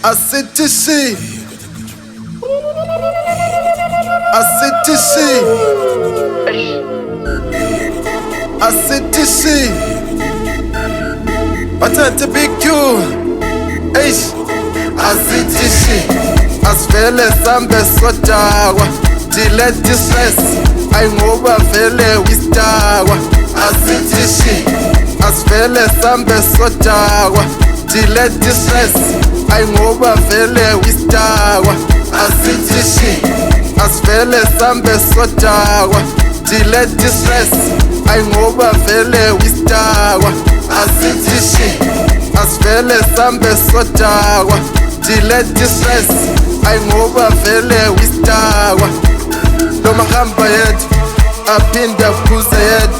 Asithi shi, asithi shi, asithi shi. Bathathe Big Q, eish. Asithi shi, asivele sambe sodakwa. Delete stress, ayingoba vele wisdakwa. Asithi shi, asivele sambe sodakwa. Delete stress, ayingoba vele wisdakwa. Asithi shi, asivele sambe sodakwa. Delete stress, ayingoba vele wisdakwa. Asithi shi, asivele sambe sodakwa. Delete stress, ayingoba vele wisdakwa. Noma hamba yedwa, aphinda aphuze yedwa,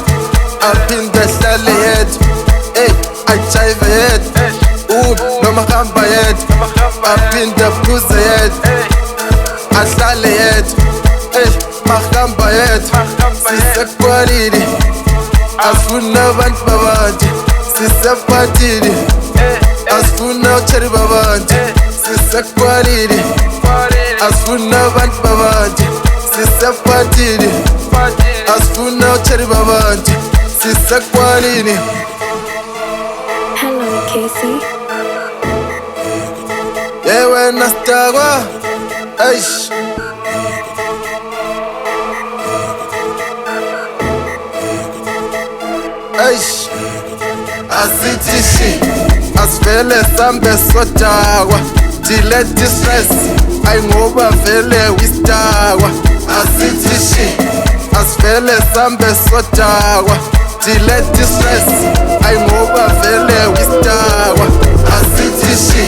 aphinda ahlale yedwa, ey ajayive yedwa. Noma hamba yedwa, aphinda aphuze yedwa, ahlale yedwa, ey mahamba yedwa. Sisekwalile, asifuna abantu babanje, sisephathile, asifuna utsheri babanje. Sisekwalile, asifuna abantu babanje, sisephathile, asifuna utsheri babanje. Sisekwalile. Hello, Casey. Wena sidakwa, eish. Eish. Asithi shi, asivele sambe sodakwa. Delete stress, ayingoba vele wisdakwa. Asithi shi, asivele sambe sodakwa. Delete stress, ayingoba vele wisdakwa. Asithi shi,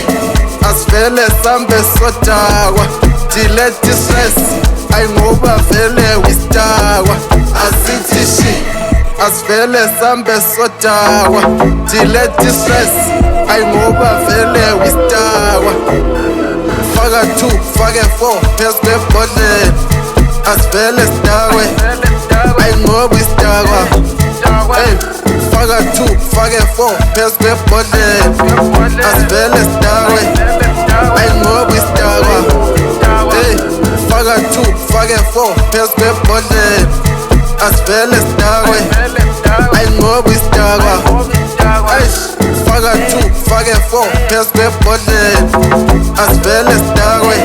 asivele sambe sodakwa. Delete stress, ayingoba vele wisdakwa. Asithi shi, asivele sambe sodakwa. Delete stress, ayingoba vele wisdakwa. Faka 2, fake 4, phezu kwebhodlela. Asivele sidakwe, ayingoba wisdakwa. Ey, faka 2, fake 4, phezu kwebhodlela. Asivele sidakwe, ayingoba wisdakwa. Ey, faka 2, fake 4, phezu kwebhodlela. Asivele sidakwe, ayingoba wisdakwa. Eish, faka 2, fake 4, phezu kwebhodlela. Asivele sidakwe.